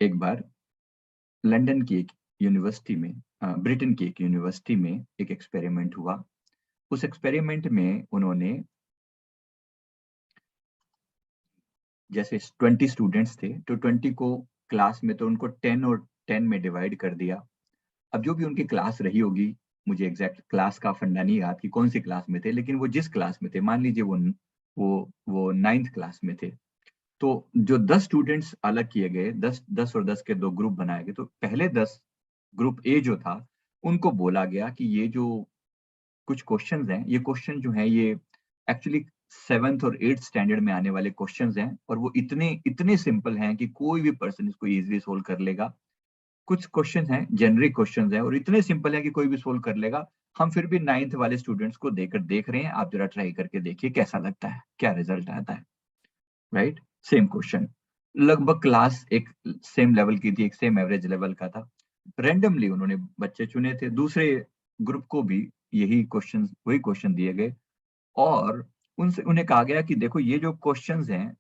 एक बार लंदन की एक यूनिवर्सिटी में, ब्रिटेन की एक यूनिवर्सिटी में एक एक्सपेरिमेंट हुआ। उस एक्सपेरिमेंट में उन्होंने, जैसे 20 स्टूडेंट्स थे, तो 20 को क्लास में, तो उनको 10 और 10 में डिवाइड कर दिया। अब जो भी उनकी क्लास रही होगी, मुझे एग्जैक्ट क्लास का फंडा नहीं याद कि कौन सी क्लास में थे, लेकिन वो जिस क्लास में थे, मान लीजिए वो 9th क्लास में थे, तो जो 10 स्टूडेंट्स अलग किए गए, 10 और 10 के दो ग्रुप बनाए गए, तो पहले 10 ग्रुप ए जो था, उनको बोला गया कि ये जो कुछ क्वेश्चंस हैं, ये क्वेश्चन जो हैं ये एक्चुअली 7th और 8th स्टैंडर्ड में आने वाले क्वेश्चंस हैं, और वो इतने इतने सिंपल हैं कि कोई भी पर्सन इसको इजीली सोल्व कर लेगा। कुछ क्वेश्चन हैं, जेनरिक क्वेश्चन हैं, और इतने सिंपल है कि कोई भी सोल्व कर लेगा। हम फिर भी 9th वाले स्टूडेंट्स को देकर देख रहे हैं, आप जरा ट्राई करके देखिए कैसा लगता है, क्या रिजल्ट आता है। राइट, सेम क्वेश्चन, लगभग क्लास एक सेम लेवल की थी, एक सेम एवरेज लेवल का था। रेंडमली उन्होंने बच्चे चुने थे, दूसरे ग्रुप को भी वही क्वेश्चन दिए गए, और उनसे उन्हें कहा गया कि देखो ये जो क्वेश्चंस हैं,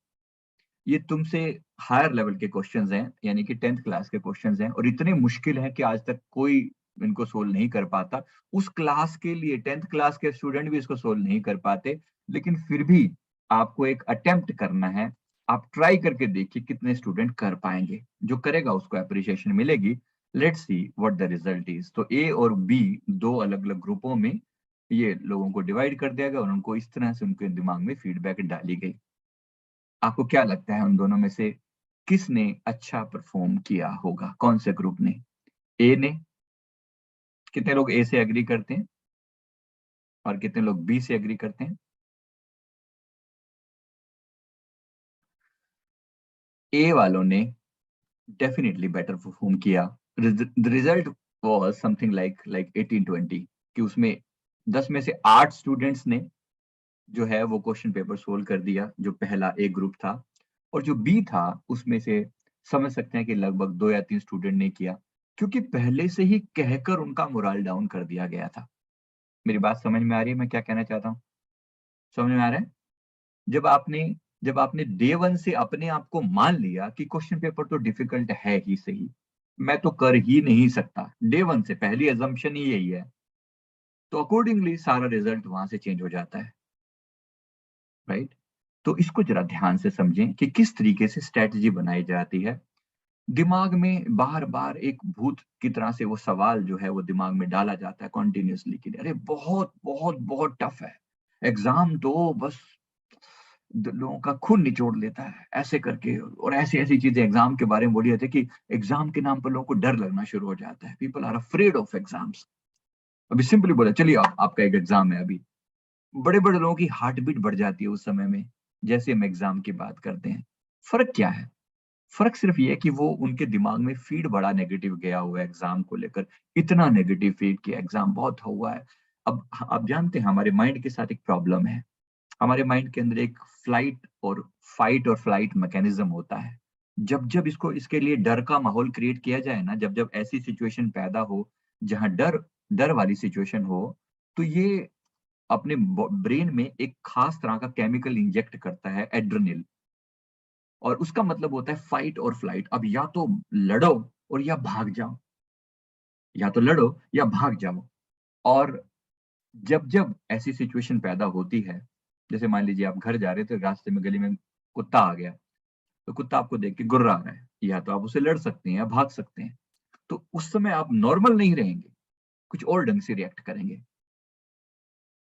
ये तुमसे हायर लेवल के क्वेश्चंस हैं, यानी कि 10th क्लास के क्वेश्चंस हैं, और इतने मुश्किल हैं कि आज तक कोई इनको सोल्व नहीं कर पाता। उस क्लास के लिए 10th क्लास के स्टूडेंट भी इसको सोल्व नहीं कर पाते, लेकिन फिर भी आपको एक अटेम्प्ट करना है। आप ट्राई करके देखिए कितने स्टूडेंट कर पाएंगे, जो करेगा उसको अप्रिशिएशन मिलेगी। Let's see what the result is. तो ए और बी, दो अलग अलग ग्रुपों में ये लोगों को डिवाइड कर दिया गया, और उनको इस तरह से उनके दिमाग में फीडबैक डाली गई। आपको क्या लगता है उन दोनों में से किसने अच्छा परफॉर्म किया होगा, कौन से ग्रुप ने? ए ने? कितने लोग ए से एग्री करते हैं और कितने लोग बी से एग्री करते हैं? ए वालों ने डेफिनेटली बेटर परफॉर्म किया। The result was something like 18-20, कि उसमें 10 में से 8 स्टूडेंट्स ने जो है वो क्वेश्चन पेपर सोल्व कर दिया, जो पहला ए ग्रुप था। और जो बी था, उसमें से समझ सकते हैं कि लगभग 2 या 3 स्टूडेंट ने किया, क्योंकि पहले से ही कहकर उनका मोरल डाउन कर दिया गया था। मेरी बात समझ में आ रही है, मैं क्या कहना चाहता हूँ? समझ में आ रहा है? जब आपने जब आपने डे वन से अपने आप को मान लिया कि क्वेश्चन पेपर तो डिफिकल्ट है ही सही, मैं तो कर ही नहीं सकता, डे वन से पहली अजम्पशन ही यही है, तो अकॉर्डिंगली सारा रिजल्ट वहां से चेंज हो जाता है। राइट? तो इसको जरा ध्यान से समझें कि किस तरीके से स्ट्रेटजी बनाई जाती है। दिमाग में बार बार एक भूत की तरह से वो सवाल जो है वो दिमाग में डाला जाता है कॉन्टिन्यूसली, कि अरे बहुत बहुत बहुत टफ है, एग्जाम तो बस लोगों का खून निचोड़ लेता है ऐसे करके, और ऐसी ऐसी चीजें एग्जाम के बारे में बोली जाती है कि एग्जाम के नाम पर लोगों को डर लगना शुरू हो जाता है। People are afraid of exams. अभी सिंपली बोला, चलिए आपका एक एग्जाम है अभी, बड़े बड़े लोगों की हार्ट बीट बढ़ जाती है उस समय में, जैसे हम एग्जाम की बात करते हैं। फर्क क्या है? फर्क सिर्फ ये है कि वो उनके दिमाग में फीड बड़ा नेगेटिव गया हुआ है एग्जाम को लेकर, इतना नेगेटिव फीड कि एग्जाम बहुत हुआ है। अब आप जानते हैं हमारे माइंड के साथ एक प्रॉब्लम है। हमारे माइंड के अंदर एक फाइट और फ्लाइट मैकेनिज्म होता है। जब जब इसको इसके लिए डर का माहौल क्रिएट किया जाए ना, जब जब ऐसी सिचुएशन पैदा हो जहां डर डर वाली सिचुएशन हो, तो ये अपने ब्रेन में एक खास तरह का केमिकल इंजेक्ट करता है, एड्रेनल, और उसका मतलब होता है फाइट और फ्लाइट। अब या तो लड़ो और या भाग जाओ, या तो लड़ो या भाग जाओ। और जब जब ऐसी सिचुएशन पैदा होती है, जैसे मान लीजिए आप घर जा रहे थे, रास्ते में गली में कुत्ता आ गया, तो कुत्ता आपको देख के गुर्रा रहा है, या तो आप उसे लड़ सकते हैं या भाग सकते हैं। तो उस समय आप नॉर्मल नहीं रहेंगे, कुछ और ढंग से रिएक्ट करेंगे।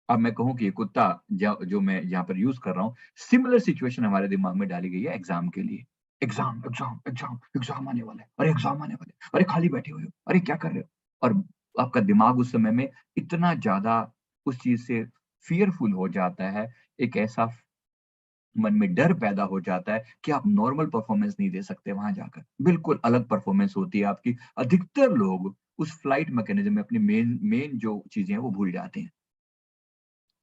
अब मैं कहूँ कि ये कुत्ता जो मैं यहाँ पर यूज कर रहा हूँ, सिमिलर सिचुएशन हमारे दिमाग में डाली गई है एग्जाम के लिए। एग्जाम एग्जाम एग्जाम एग्जाम आने वाला है, अरे एग्जाम आने वाले, अरे खाली बैठे हुए हो, अरे क्या कर रहे हो? और आपका दिमाग उस समय में इतना ज्यादा उस चीज से फियरफुल हो जाता है, एक ऐसा मन में डर पैदा हो जाता है कि आप नॉर्मल परफॉर्मेंस नहीं दे सकते वहां जाकर, बिल्कुल अलग परफॉर्मेंस होती है आपकी। अधिकतर लोग उस फ्लाइट मैकेनिज्म में अपनी मेन मेन जो चीजें हैं वो भूल जाते हैं,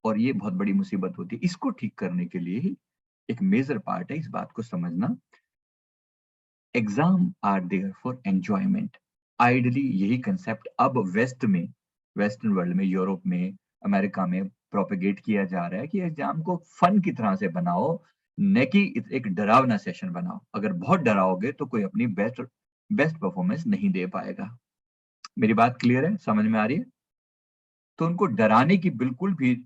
और ये बहुत बड़ी मुसीबत होती है। इसको ठीक करने के लिए ही एक मेजर पार्ट है इस बात को समझना, exam are there for enjoyment. Ideally यही कंसेप्ट अब वेस्टर्न वर्ल्ड में, यूरोप में, अमेरिका में प्रोपेगेट किया जा रहा है कि एग्जाम को फन की तरह से बनाओ, न कि एक डरावना सेशन बनाओ। अगर बहुत डराओगे तो कोई अपनी बेस्ट बेस्ट परफॉर्मेंस नहीं दे पाएगा। मेरी बात क्लियर है, समझ में आ रही है? तो उनको डराने की बिल्कुल भी